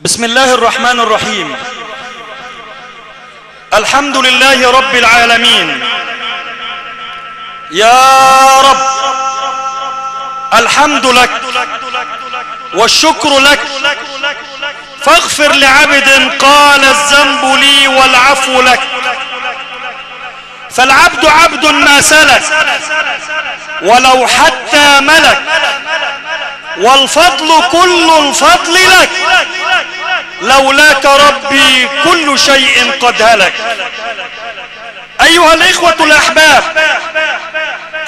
بسم الله الرحمن الرحيم. الحمد لله رب العالمين. يا رب الحمد لك والشكر لك، فاغفر لعبد قال الذنب لي والعفو لك، فالعبد عبد ما سلك ولو حتى ملك، والفضل كل الفضل لك، لولاك ربي كل شيء قد هلك. أيها الإخوة الأحباب،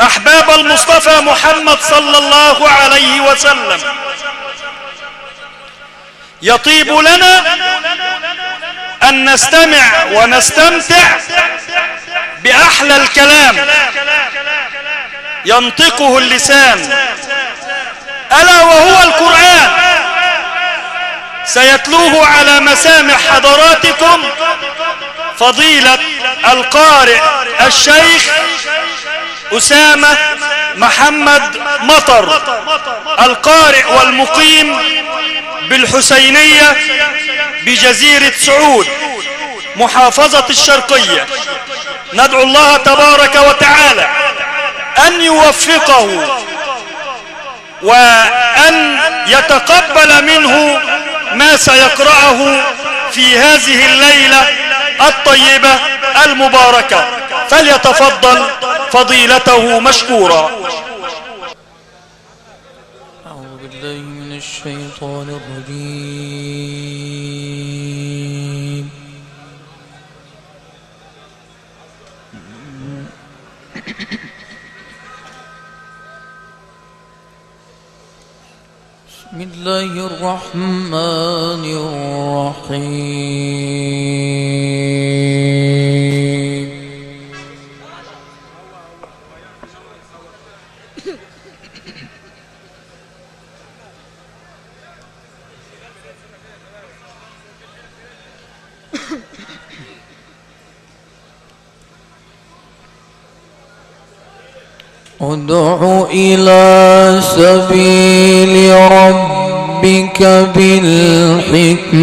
أحباب المصطفى محمد صلى الله عليه وسلم، يطيب لنا أن نستمع ونستمتع بأحلى الكلام ينطقه اللسان، ألا وهو القرآن، سيتلوه على مسامع حضراتكم فضيلة القارئ الشيخ أسامة محمد مطر، القارئ والمقيم بالحسينية بجزيرة سعود محافظة الشرقية. ندعو الله تبارك وتعالى أن يوفقه وأن يتقبل منه ما سيقرأه في هذه الليلة الطيبة المباركة، فليتفضل فضيلته مشكورا. أعوذ بالله من الشيطان الرجيم. بسم الله الرحمن الرحيم. ادع إلى سبيل ربك بالحكمة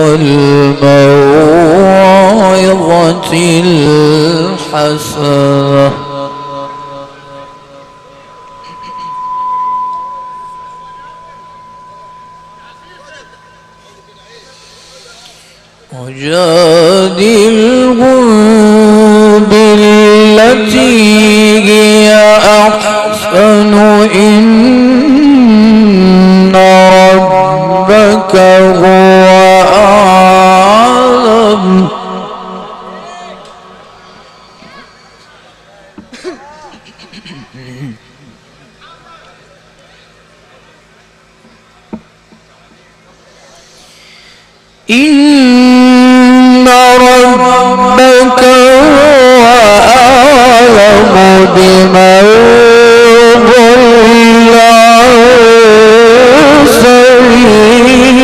والموعظة الحسنة وجادلهم بالتي هي أحسن، إن ربك هو أعلم إن ربك هو أعلم بمن ضل عن سبيله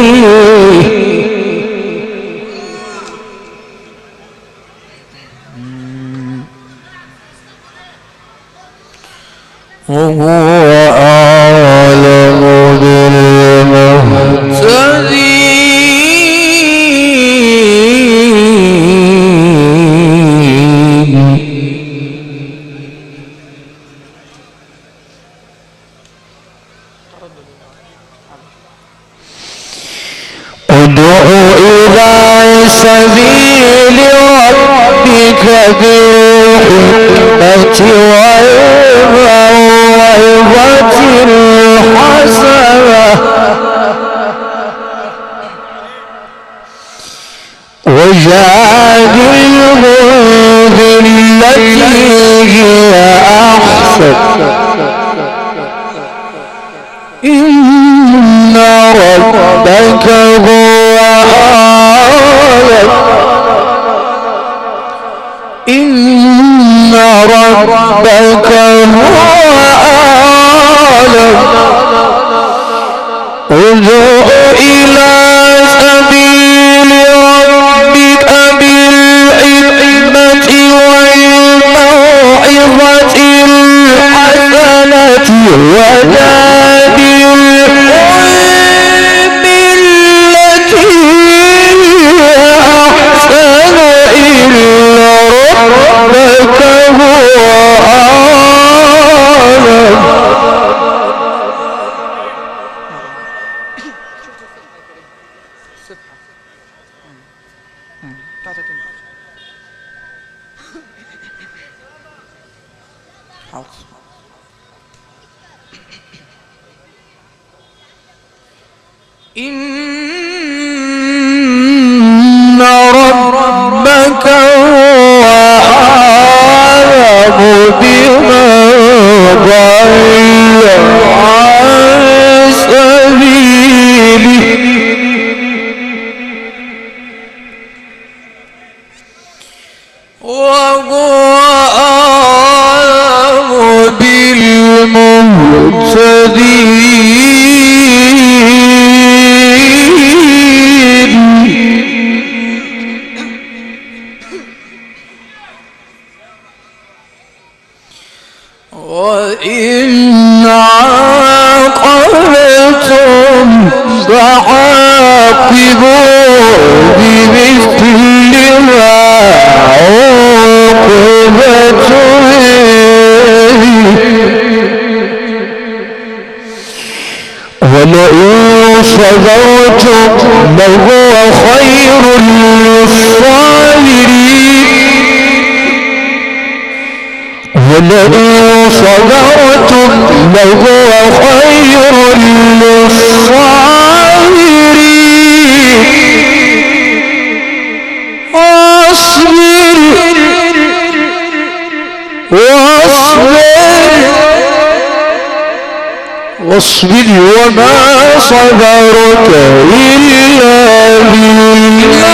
وهو أعلم بالمهتدين. ادع إلى سبيل ربك بالحكمة والموعظة الحسنة وجادلهم بالتي هي أحسن، إن ربك هو أعلم، إن ربك هو أعلم. ادع إلى سبيل ربك بالحكمة والموعظة الحسنة وجادلهم بالتي إن ربك هو أعلم بمن ضل عن سبيله وهو أعلم بالمهتدين وإن عاقبتم فعاقبوا بمثل ما عوقبتم ولئن صبرتم لهو خير للصابرين ولئن صبرتم لهو خير للصابرين واصبر وما صبرك إلا بالله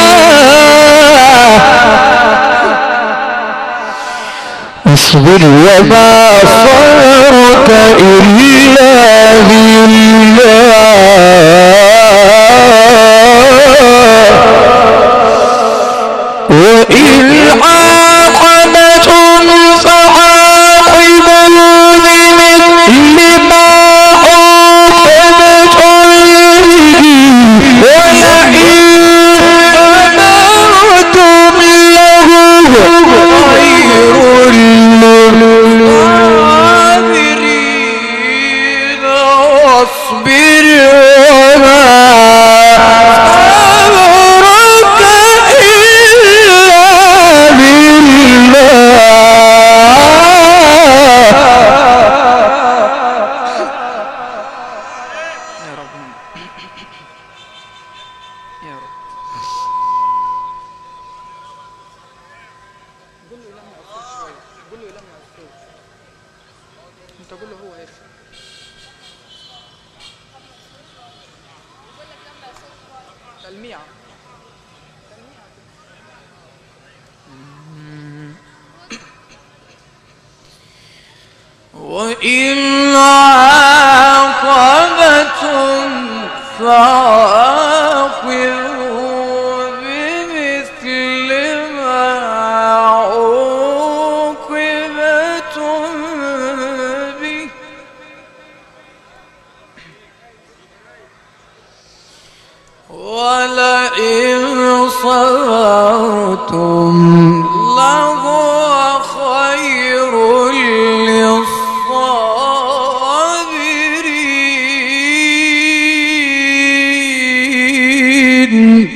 اصبر وما صبرك إلا بالله وإن عاقبتم فعاقبوا بمثل ما عوقبتم به ولئن صبرتم لهو خير للصابرين واصبر وما صبرك إلا بالله يا رب يا رب. قول له يلمع الصوت شوية، قول له يلمع الصوت. انت قول له هو يا اخي. تلميعة. وإن عاقبتم فعاقبوا بمثل ما عوقبتم به ولئن صبرتم لهو خير للصابرين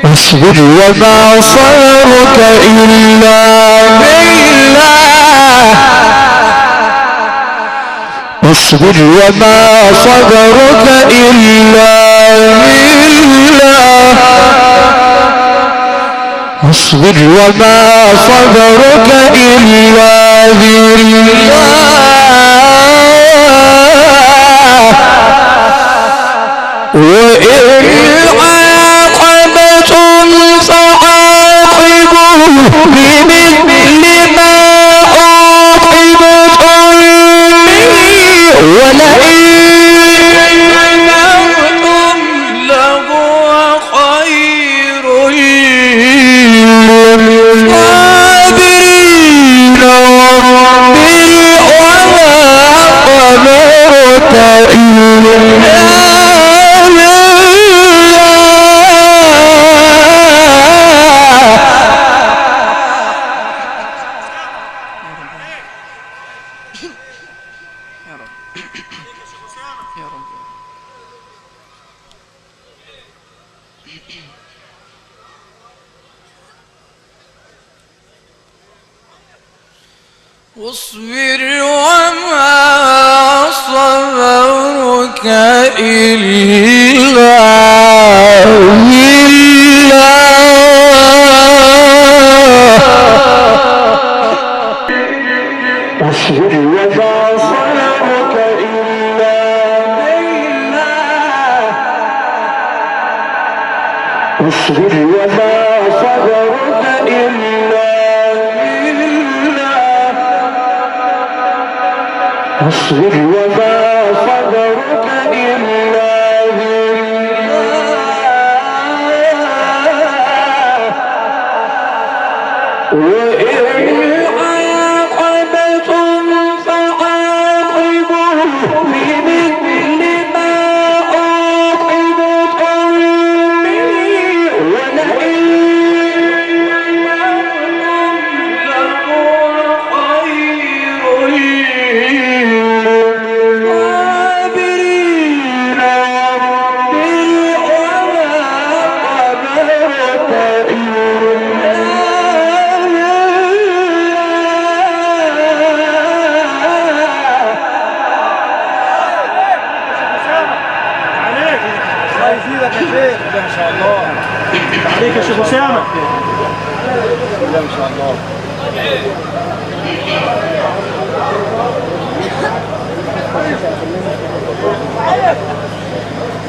واصبر وما صبرك إلا بالله واصبر وما صبرك إلا بالله واصبر وما صبرك إلا بالله وإن عاقبتم فعاقبوا بمثل ما عوقبتم به ولئن صبرتم لهو خير للصابرين وما صبرك إلا واصبر وما صبرك إلا واصبر وما صبرك إلا بالله واصبر وما صبرك إلا بالله واصبر وما صبرك إلا بالله وإن عاقبتم فعاقبوا بمثل ما عوقبتم به ولئن لهو خير للصابرين عليك يا شيخ أسامة. لا ما شاء الله.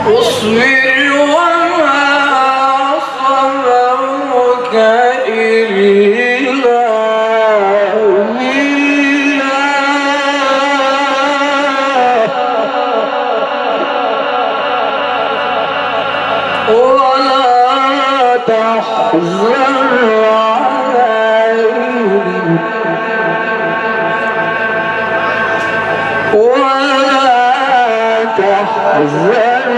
واصبر وما صبرك إلا بالله ولا تحزن عليهم ولا تحزن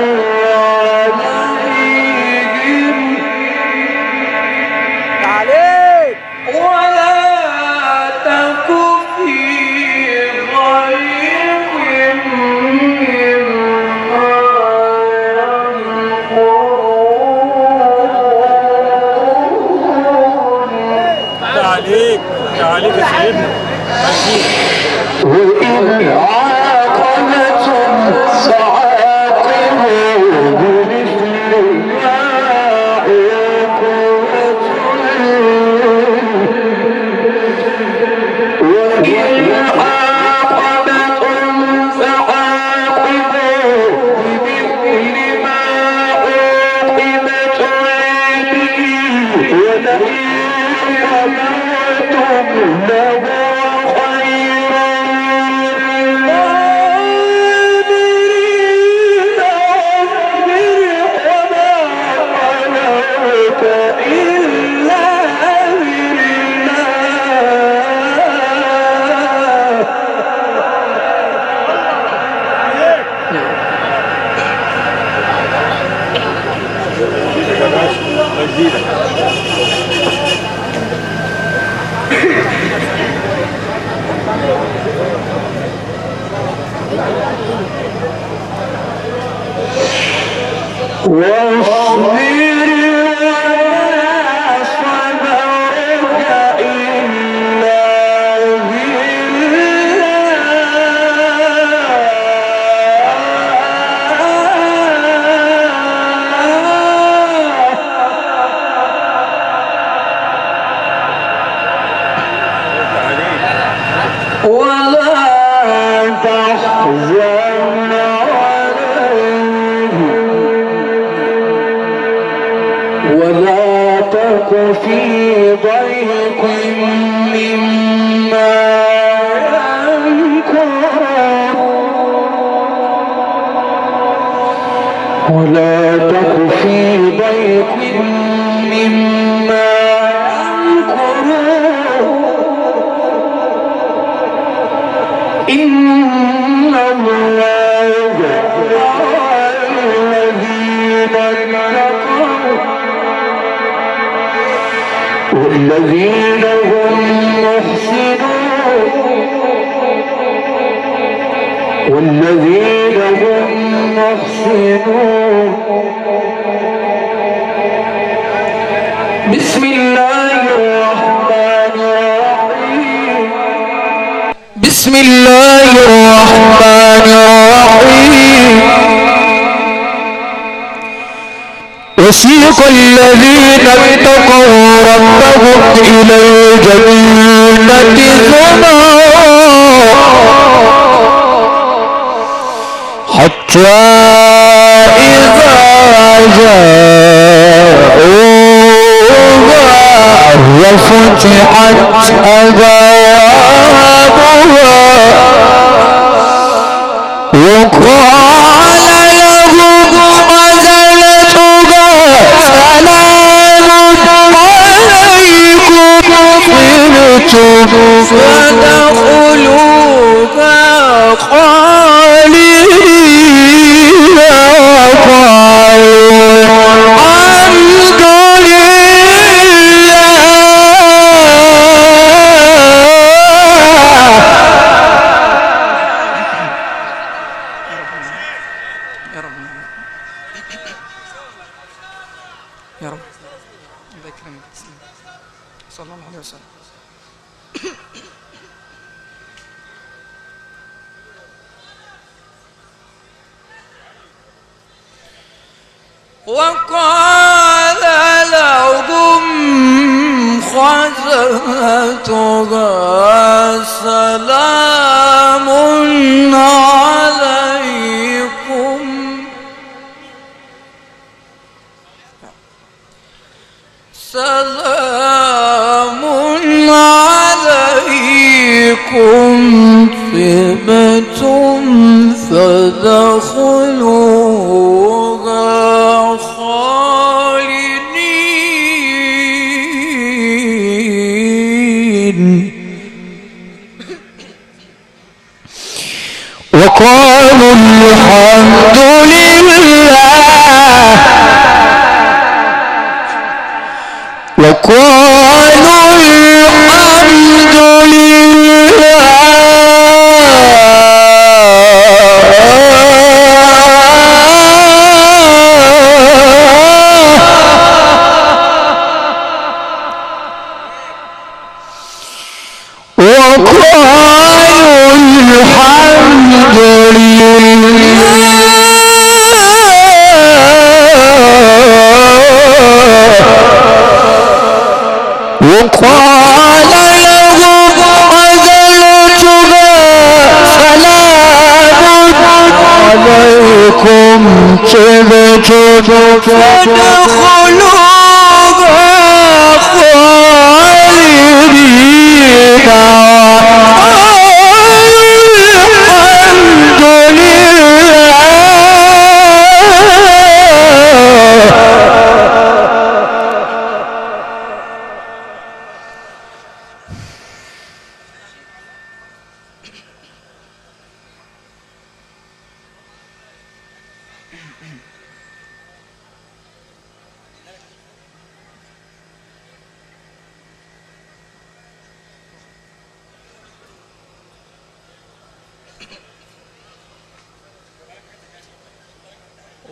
عليهم ولا تك في ضيق مما عليك يا سيدنا. وإن عاقبتم فعاقبوا بمثل ما عوقبتم وإن عاقبتم فعاقبوا بمثل ما عوقبتم به ولئن صبرتم لهو خير للصابرين واصبر وما صبرك إلا ولا تحزن عليهم ولا تك في ضيق مما يمكرون ولا تك في ضيق مما إن الله مع الذين اتقوا والذين هم محسنون والذين هم محسنون بسم الله الرحمن الرحيم بسم الله الرحمن الرحيم وسيق الذين اتقوا ربهم إلى الجنة زمرا حتى إذا جاءوها وفتحت أبوابها وقال لهم خزنتها سلام عليكم طبتم فادخلوها خالدين وقالوا الحمد يا رب يا رب الله يكرمك تسلم صلى الله عليه وسلم. وقال لهم خزنتها سلام عليكم سلام عليكم طبتم فادخلوها خالدين وقالوا الحمد لله وقالوا الحمد وقال لهم خزنتها سلام عليكم طبتم فادخلوها خالدين الحمد لله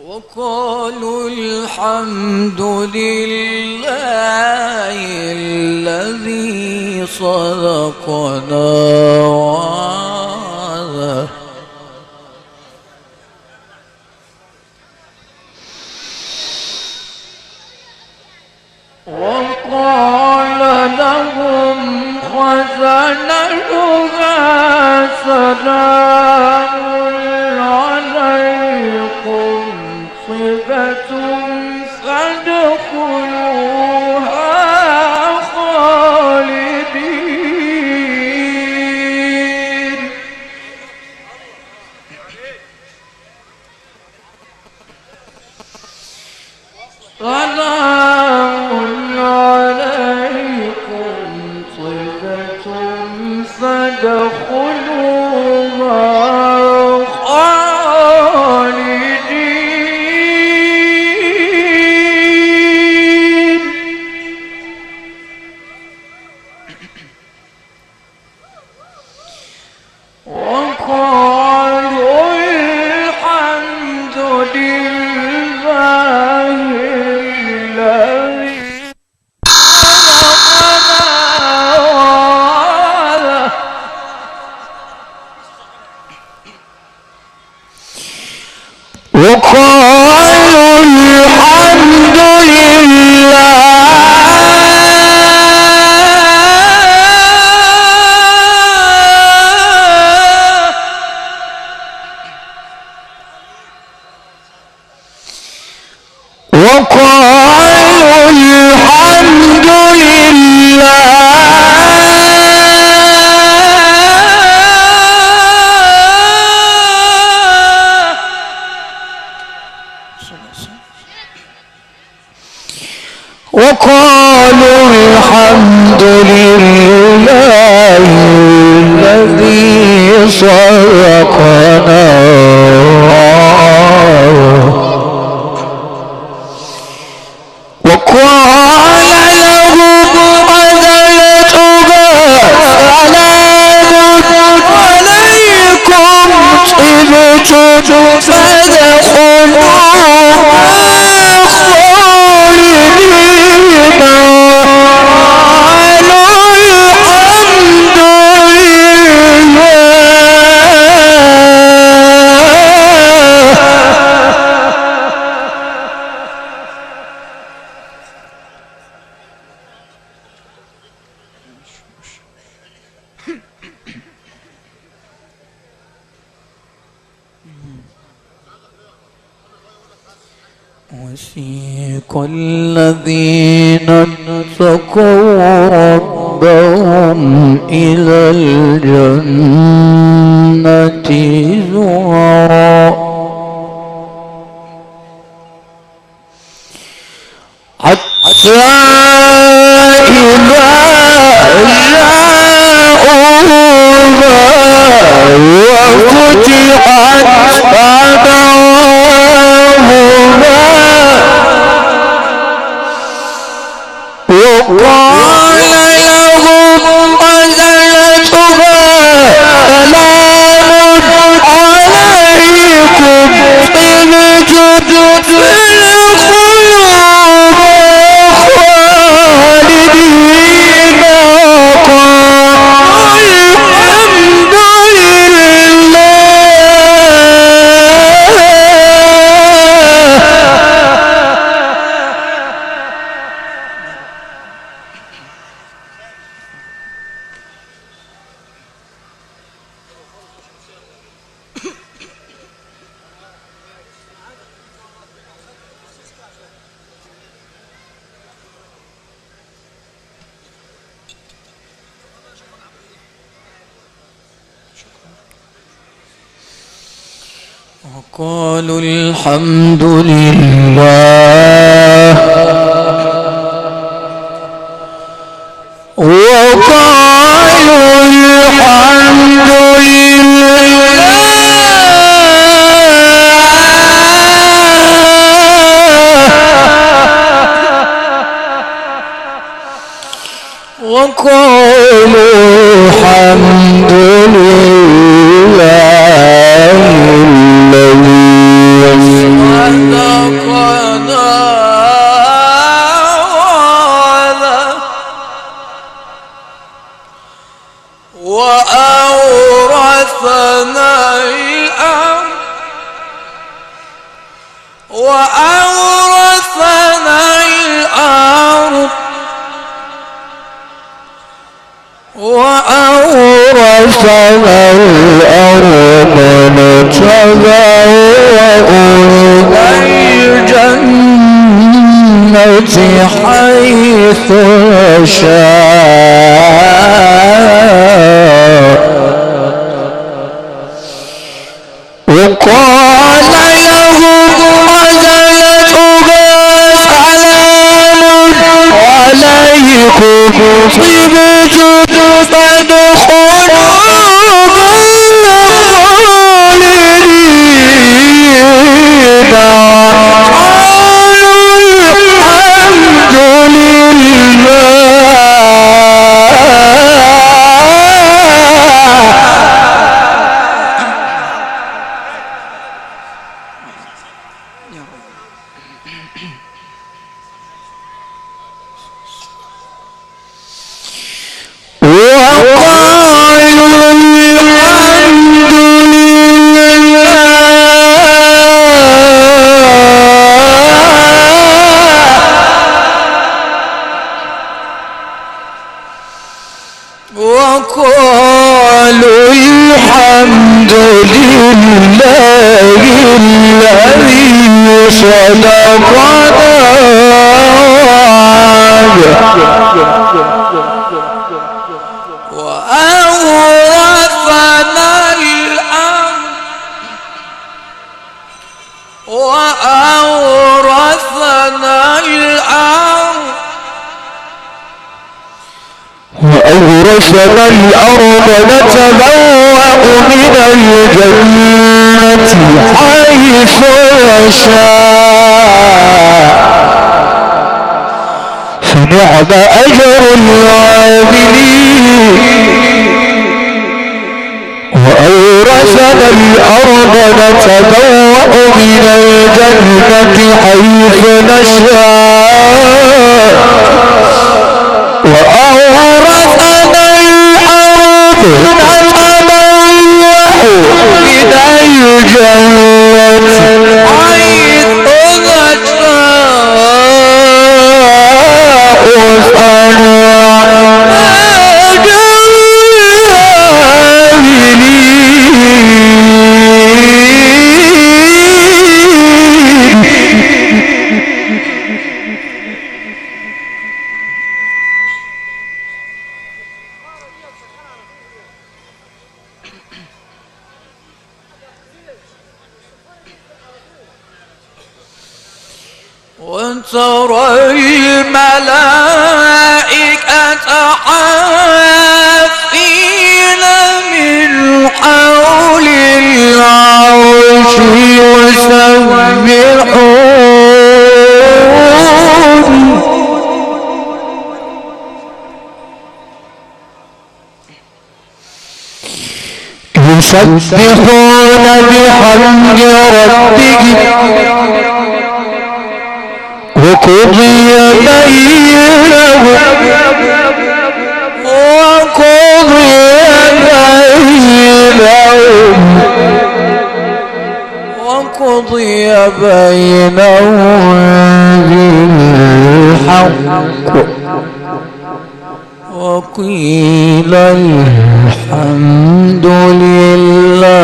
وقالوا الحمد لله الذي صدقنا وعده وقال لهم خزنتها سلام عليكم طبتم فادخلوها خالدين سلام عليكم طبتم فادخلوها خالدين وقالوا الحمد لله الذي صدقنا وعده الحمد لله الذي صدقنا وقال لهم عزلتها سلام عليكم طبتم فادخلوها خالدين قالوا الحمد وسيق الذين اتقوا ربهم إلى الجنة زمرا حتى إذا جاءوها وفتحت أبوابها وقال لهم خزنتها سلام عليكم طبتم فادخلوها خالدين قالوا الحمد وقالوا الحمد لله وقالوا الحمد لله وقالوا الحمد لله وأورثنا الأرض نتبوأ من الجنة حيث نشاء وقال لهم خزنتها سلام عليكم طبتم فادخلوها خالدين قالوا الحمد وقالوا الحمد لله الذي صدقنا وأورثنا الأرض أورثنا الأرض نتبوأ من الجنة حيث يشاء فنعم أجر العاملين وأورثنا الأرض نتبوأ من الجنة حيث نشاء وأورثنا الأرض نتبوأ من الجنة حيث وترى الملائكة حافين من حول العرش يسبحون بحمد ربهم وقضي بينهم بالحق وقيل الحمد لله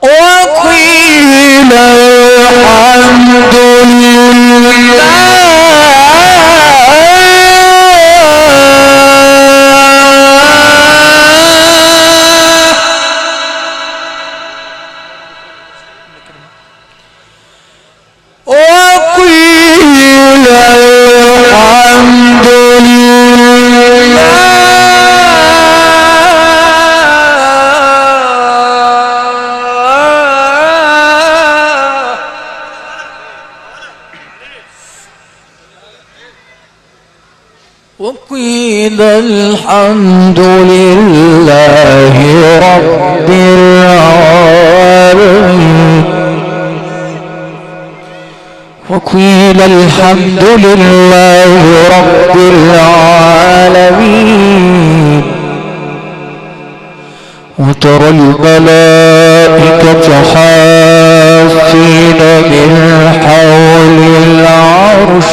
وقيل الحمد وقيل الحمد لله رب العالمين وقيل الحمد لله رب العالمين وترى الملائكة حافين من حول العرش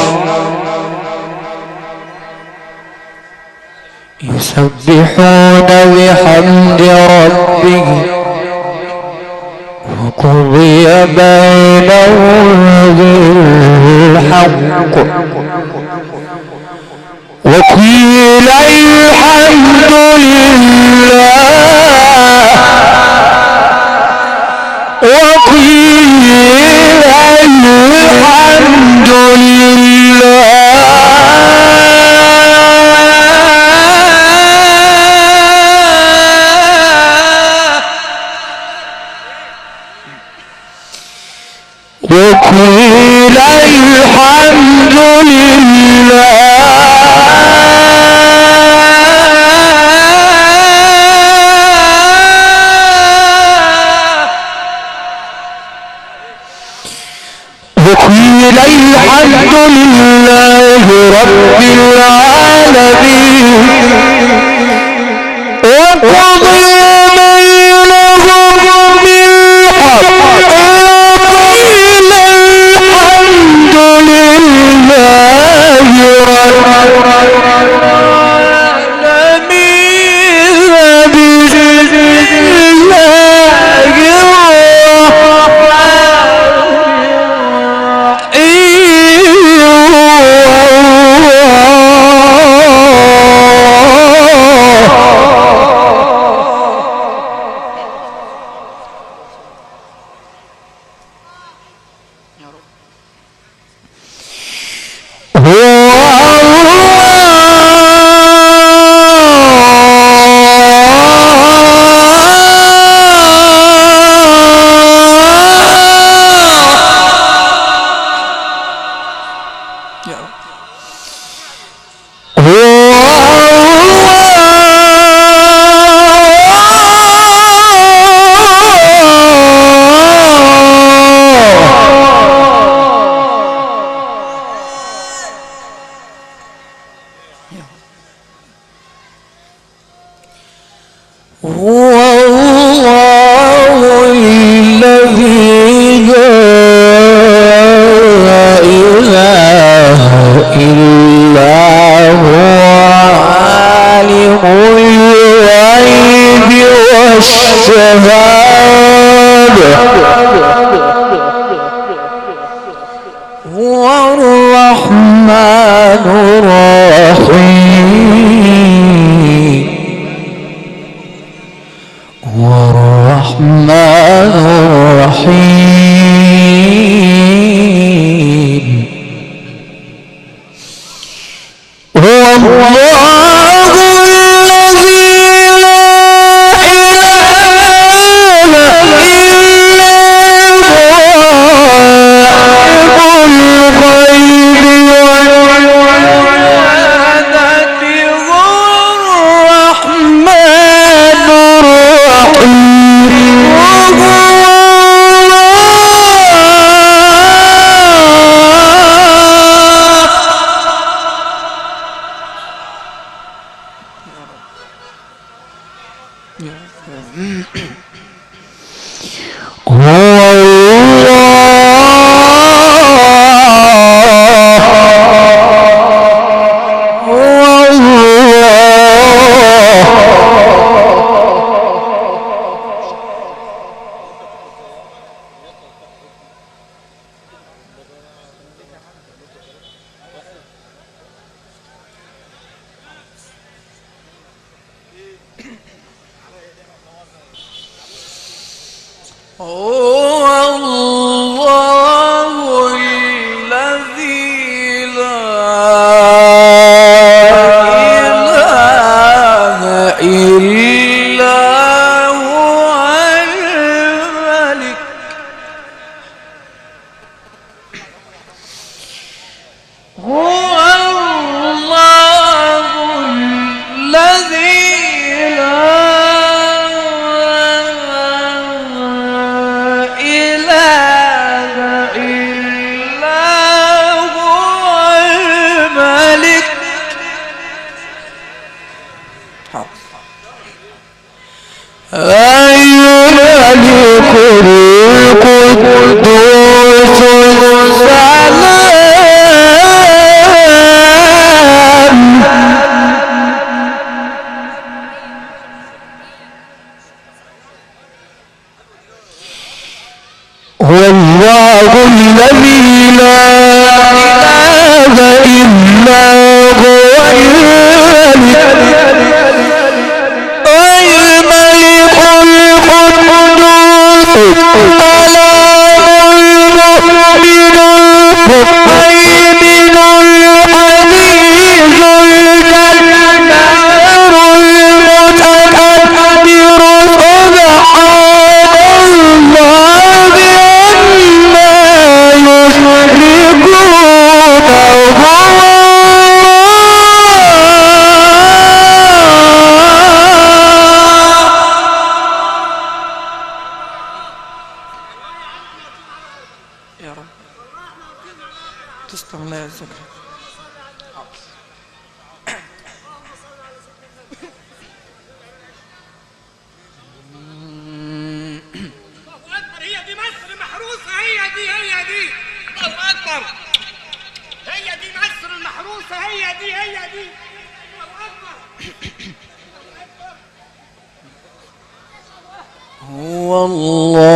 يسبحون بحمد ربهم وقضي بينهم بالحق وقيل الحمد لله وقيل الحمد لله وقيل الحمد لله وقيل الحمد لله رب العالمين وقضي بينهم بالحق وقيل الحمد لله رب العالمين بسم الله الرحمن الرحيم والرحمن الرحيم هو الله الذي لا إله إلا هو الغيب والشهادة ذو الرحمن الرحيم وهو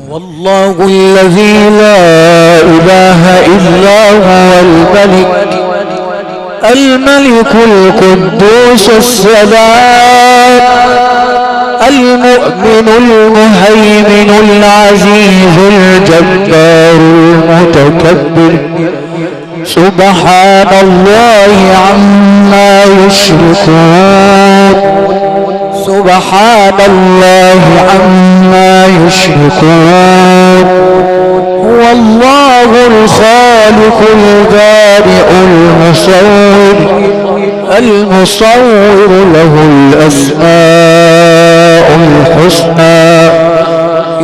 والله الذي لا إله إلا هو الملك القدوس السلام المؤمن المهيمن العزيز الجبار المتكبر سبحان الله عما يشركون سبحان الله عما يشركون هو الله الخالق البارئ المصور له الأسماء الحسنى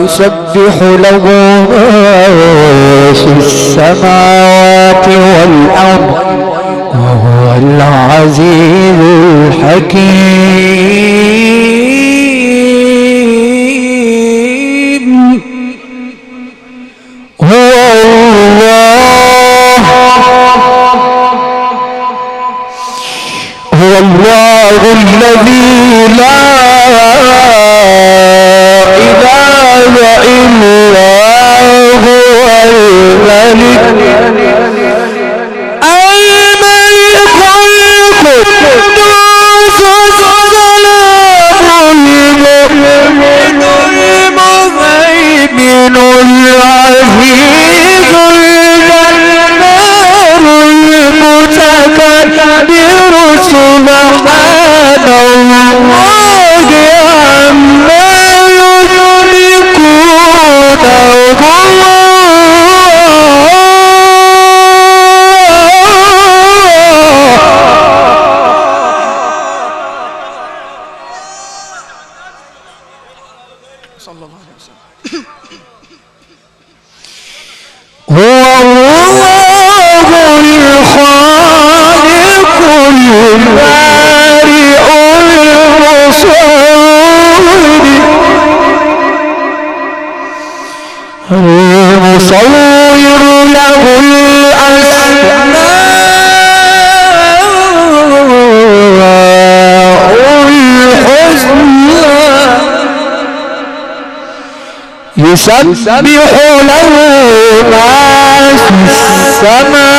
يسبح له ما في السماوات والأرض وهو العزيز الحكيم هو الله الذي لا إله إلا هو الملك القدوس السلام المؤمن المهيمن العزيز الجبار المتكبر سبحان الله عما صلى الله عليه وسلم. هو الله الخالق البارئ المصور له الأسماء الحسنى يسبح له ما في السماوات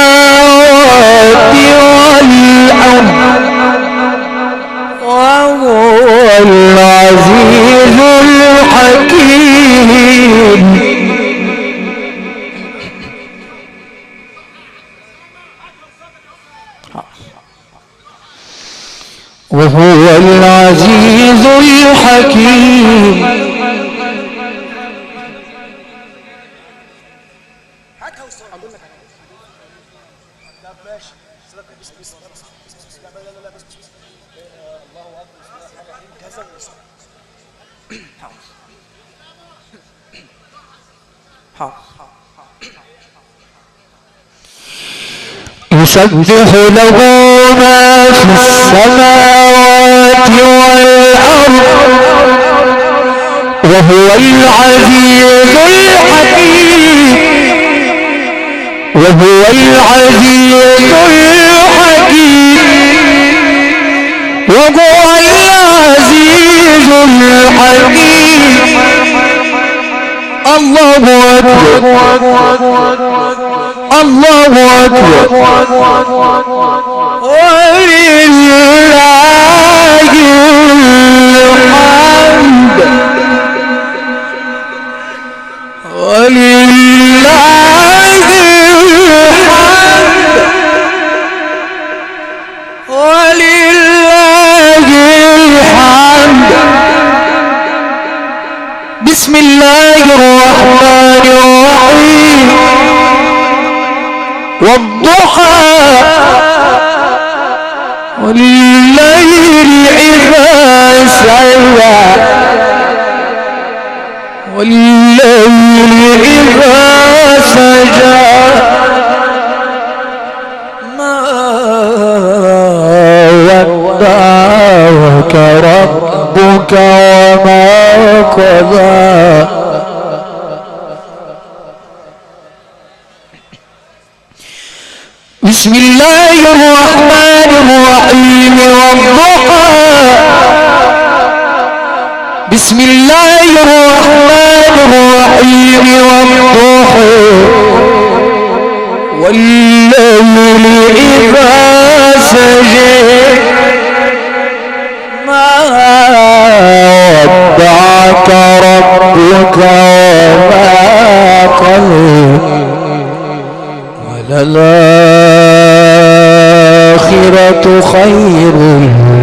والأرض وهو العزيز الحكيم وهو العزيز الحكيم يسبح له ما في السماوات والأرض وهو العزيز الحكيم وهو العزيز الحكيم وهو العزيز الحكيم الله أكبر الله أكبر ولله الحمد ولله الحمد ولله الحمد بسم الله الرحمن الرحيم والضحى والليل إذا سجى والليل إذا سجى ما ودعك ربك وما قضى بسم الله الرحمن الرحيم والضحى بسم الله الرحمن الرحيم والرحيم والضحى والليل إذا سجى ما ودعك ربك وما قلى وللآخرة خير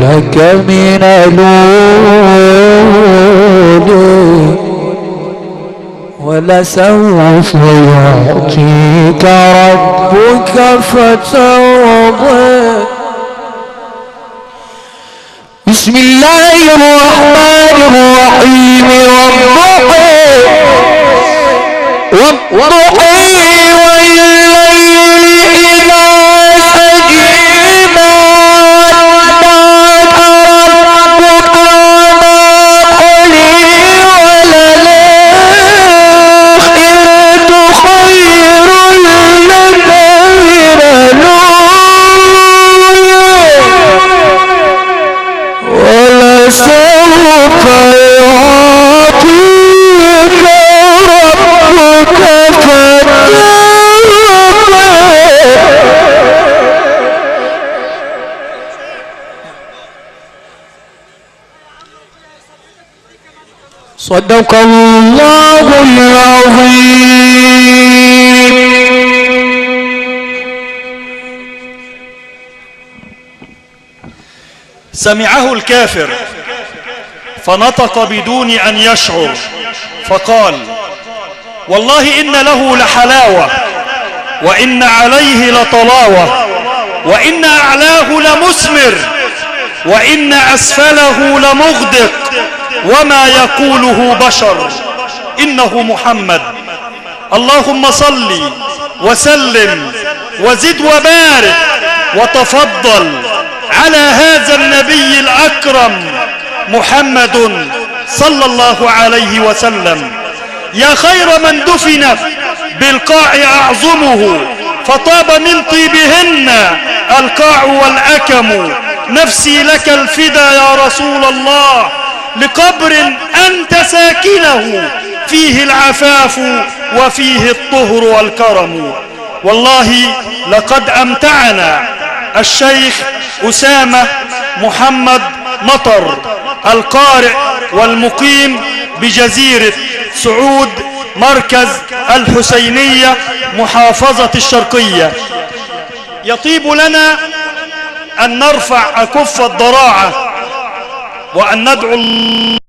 لك من الأولى ولسوف يعطيك ربك فترضى. بسم الله الرحمن الرحيم والضحى والليل إذا سجى ما ودعك ربك وما قلى وللآخرة خير لك من الأولى ولسوف يعطيك ربك فترضى. صدق الله العظيم. سمعه الكافر فنطق بدون أن يشعر فقال والله إن له لحلاوة وإن عليه لطلاوة وإن أعلاه لمثمر وإن أسفله لمغدق وما يقوله بشر إنه محمد. اللهم صل وسلم وزد وبارك وتفضل على هذا النبي الأكرم محمد صلى الله عليه وسلم. يا خير من دفن بالقاع أعظمه فطاب من طيبهن القاع والأكم. نفسي لك الفدا يا رسول الله لقبر أنت ساكنه فيه العفاف وفيه الطهر والكرم. والله لقد أمتعنا الشيخ أسامة محمد مطر القارئ والمقيم بجزيرة سعود مركز الحسينية محافظة الشرقية. يطيب لنا أن نرفع أكف الضراعة وأن ندعو